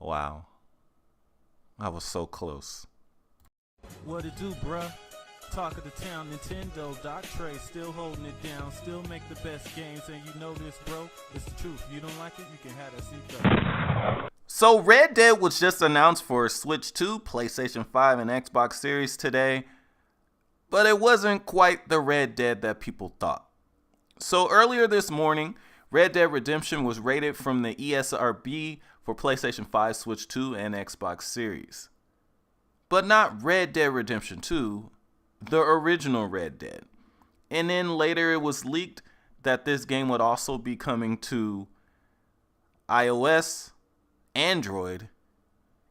Wow. I was so close. What it do, bruh? Talk of the town, Nintendo, Doc Trey, still holding it down, still make the best games, and you know this, bro. It's the truth. You don't like it, you can have that seatbelt. So Red Dead was just announced for Switch 2, PlayStation 5, and Xbox Series today, but it wasn't quite the Red Dead that people thought. So earlier this morning, Red Dead Redemption was rated from the ESRB for PlayStation 5, Switch 2, and Xbox Series. But not Red Dead Redemption 2, the original Red Dead. And then later it was leaked that this game would also be coming to iOS, Android,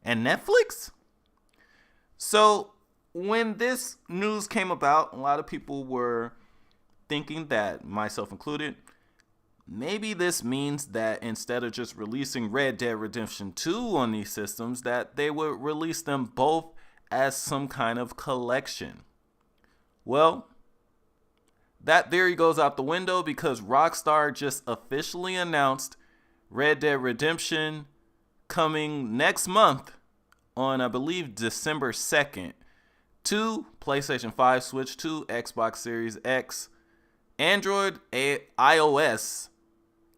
and Netflix. So when this news came about, a lot of people were thinking that, myself included, maybe this means that instead of just releasing Red Dead Redemption 2 on these systems, that they would release them both as some kind of collection. Well, that theory goes out the window because Rockstar just officially announced Red Dead Redemption coming next month on, I believe, December 2nd to PlayStation 5, Switch 2, Xbox Series X, Android, iOS,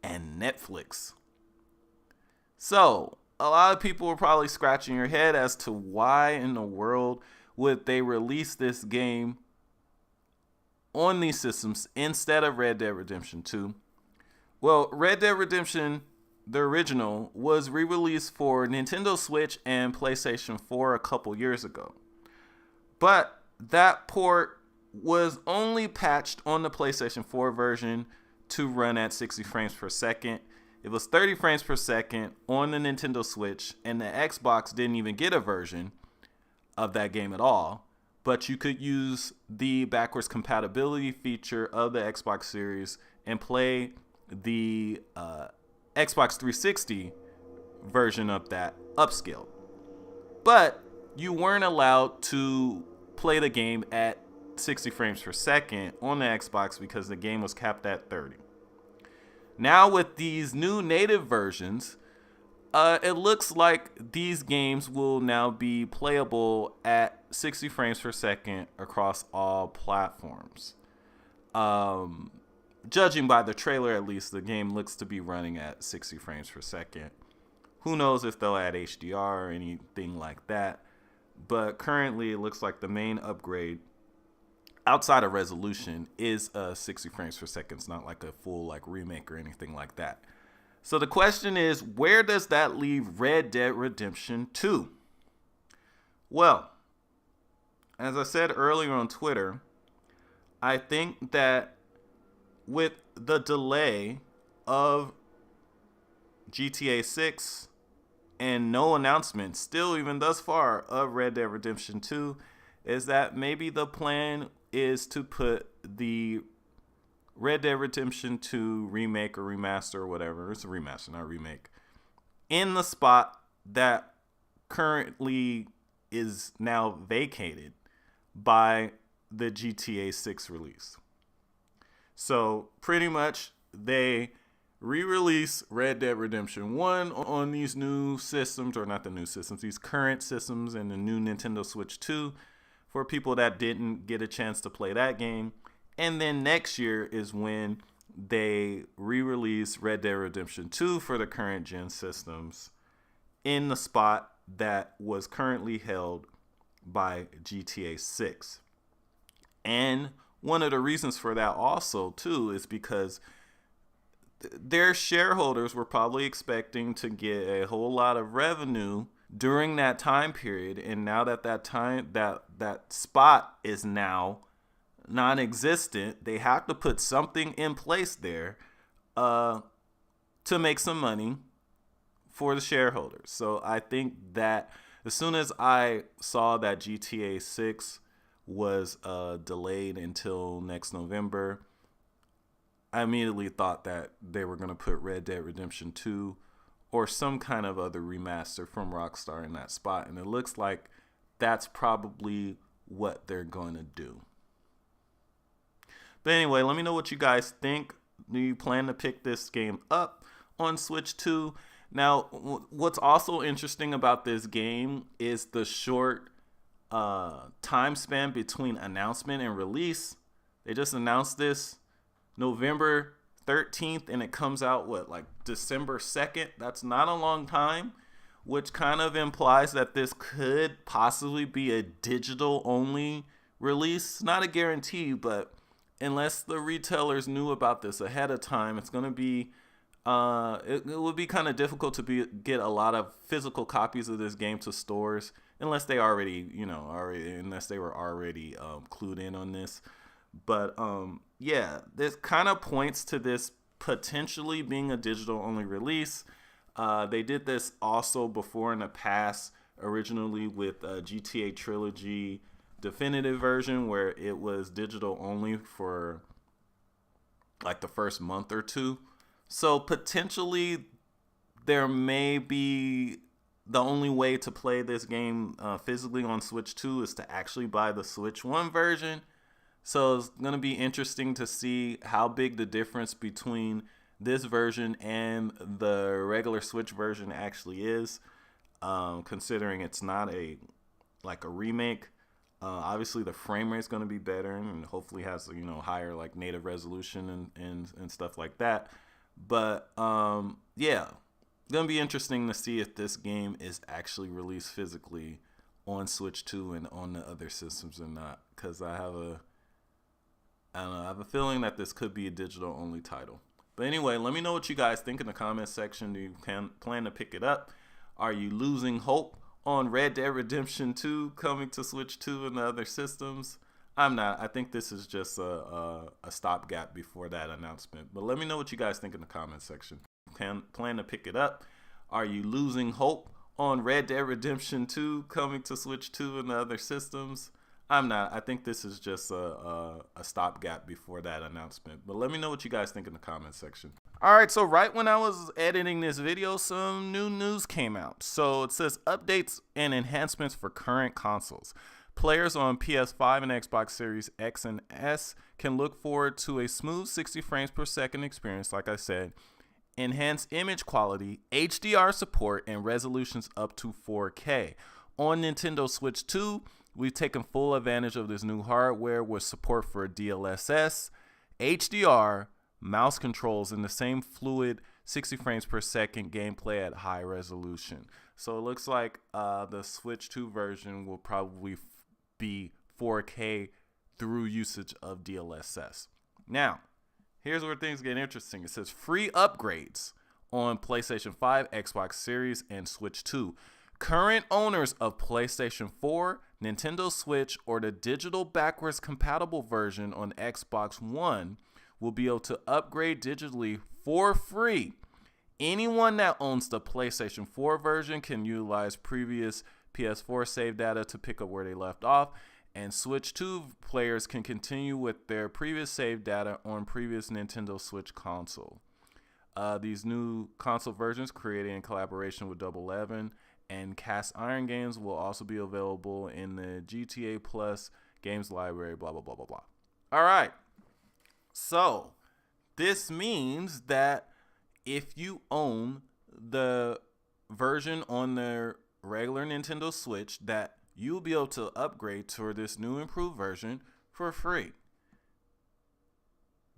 and Netflix. So, a lot of people were probably scratching your head as to why in the world would they release this game on these systems instead of Red Dead Redemption 2. Well, Red Dead Redemption, the original, was re-released for Nintendo Switch and PlayStation 4 a couple years ago. But that port was only patched on the PlayStation 4 version to run at 60 frames per second. It was 30 frames per second on the Nintendo Switch, and the Xbox didn't even get a version of that game at all. But you could use the backwards compatibility feature of the Xbox Series and play the Xbox 360 version of that upscaled. But you weren't allowed to play the game at 60 frames per second on the Xbox because the game was capped at 30. Now with these new native versions, it looks like these games will now be playable at 60 frames per second across all platforms. Judging by the trailer, at least, the game looks to be running at 60 frames per second. Who knows if they'll add HDR or anything like that. But currently, it looks like the main upgrade outside of resolution is 60 frames per second. It's not like a full remake or anything like that. So the question is, where does that leave Red Dead Redemption 2? Well, as I said earlier on Twitter, I think that with the delay of GTA 6 and no announcement, still even thus far, of Red Dead Redemption 2, is that maybe the plan is to put the Red Dead Redemption 2 remake or remaster or whatever, it's a remaster, not a remake, in the spot that currently is now vacated by the GTA 6 release. So pretty much they re-release Red Dead Redemption 1 on these new systems, or not the new systems, these current systems, and the new Nintendo Switch 2 for people that didn't get a chance to play that game. And then next year is when they re-release Red Dead Redemption 2 for the current gen systems in the spot that was currently held by GTA 6. And one of the reasons for that also, too, is because their shareholders were probably expecting to get a whole lot of revenue during that time period. And now that that spot is now non-existent, they have to put something in place there to make some money for the shareholders. So I think that as soon as I saw that GTA 6 was delayed until next November, I immediately thought that they were going to put Red Dead Redemption 2 or some kind of other remaster from Rockstar in that spot. And it looks like that's probably what they're going to do. But anyway, let me know what you guys think. Do you plan to pick this game up on Switch 2? Now, what's also interesting about this game is the short time span between announcement and release. They just announced this November 13th, and it comes out, what, like December 2nd? That's not a long time, which kind of implies that this could possibly be a digital only release. Not a guarantee, but unless the retailers knew about this ahead of time, it's going to be it would be kind of difficult to get a lot of physical copies of this game to stores unless they already, unless they were already clued in on this. But yeah, this kind of points to this potentially being a digital only release. They did this also before in the past, originally with GTA Trilogy Definitive Version, where it was digital only for like the first month or two. So potentially there may be the only way to play this game physically on Switch 2 is to actually buy the Switch 1 version. So it's going to be interesting to see how big the difference between this version and the regular Switch version actually is, considering it's not a remake. Obviously the frame rate is going to be better and hopefully has higher like native resolution and stuff like that. But yeah, gonna be interesting to see if this game is actually released physically on Switch 2 and on the other systems or not, because I have a feeling that this could be a digital only title. But anyway, let me know what you guys think in the comment section. Do you plan to pick it up? Are you losing hope on Red Dead Redemption 2 coming to Switch 2 and the other systems? I'm not. I think this is just a stopgap before that announcement. But let me know what you guys think in the comment section. Plan to pick it up? Are you losing hope on Red Dead Redemption 2 coming to Switch 2 and the other systems? I'm not. I think this is just a stopgap before that announcement. But let me know what you guys think in the comment section. All right, so right when I was editing this video, some new news came out. So it says updates and enhancements for current consoles. Players on PS5 and Xbox Series X and S can look forward to a smooth 60 frames per second experience, like I said, enhanced image quality, HDR support, and resolutions up to 4K. On Nintendo Switch 2, we've taken full advantage of this new hardware with support for DLSS, HDR, mouse controls, and the same fluid 60 frames per second gameplay at high resolution. So it looks like the Switch 2 version will probably be 4K through usage of DLSS. Now, here's where things get interesting. It says free upgrades on PlayStation 5, Xbox Series, and Switch 2. Current owners of PlayStation 4, Nintendo Switch, or the digital backwards compatible version on Xbox One will be able to upgrade digitally for free. Anyone that owns the PlayStation 4 version can utilize previous PS4 save data to pick up where they left off, and Switch 2 players can continue with their previous save data on previous Nintendo Switch console. These new console versions, created in collaboration with Double 11 and Cast Iron Games, will also be available in the GTA Plus games library, blah, blah, blah, blah, blah. All right. So this means that if you own the version on the regular Nintendo Switch, that you'll be able to upgrade to this new improved version for free.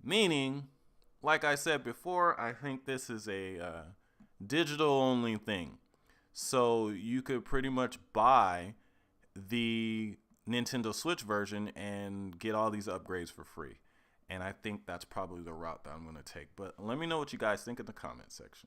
Meaning, like I said before, I think this is a digital only thing. So you could pretty much buy the Nintendo Switch version and get all these upgrades for free. And I think that's probably the route that I'm going to take. But let me know what you guys think in the comment section.